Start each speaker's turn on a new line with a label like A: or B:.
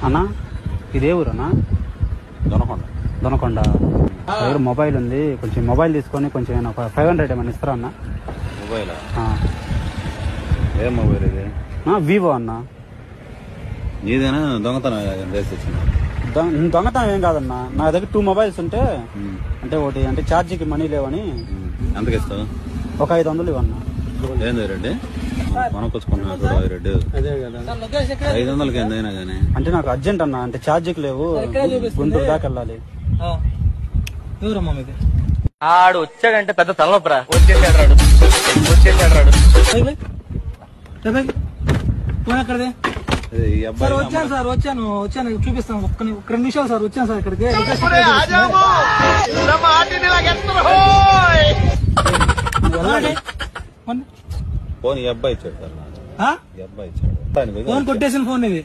A: అన్నా ఇదే ఊరన్నా? దొనకొండ. దగ్గర మొబైల్ ఉంది, కొంచెం మొబైల్ తీసుకొని కొంచెం ఒక 500 ఏమైనా ఇస్తారా అన్న?
B: మొబైల్ ఏం మొబైల్ ఇది?
A: వివో అన్న.
B: నీదేనా దొంగతనం?
A: దొంగతనం ఏం కాదన్నా, నా దగ్గర 2 మొబైల్స్ ఉంటే అంటే ఒకటి అంటే ఛార్జీకి మనీ లేవని.
B: ఎంతకి ఇస్తావు?
A: ఒక 500 ఇవన్నా.
B: ఏంది రెడ్డి మనకొచ్చుకున్నా 500కి ఎంతైనా కానీ
A: అంటే నాకు అర్జెంట్ అన్న, అంటే ఛార్జీకి లేవు, గుంటూరు దాకా వెళ్ళాలి.
C: ఆడు వచ్చాడంటే పెద్ద తలనొప్పరా. వచ్చేసాడు
D: సార్ వచ్చాను చూపిస్తాను. ఒక్క 2 నిమిషాలు సార్, వచ్చాను సార్ ఇక్కడికి.
B: ఫోన్ ఈ అబ్బాయి ఇచ్చాడు సార్.
D: ఫోన్ కొట్టేసిన ఫోన్ ఇది.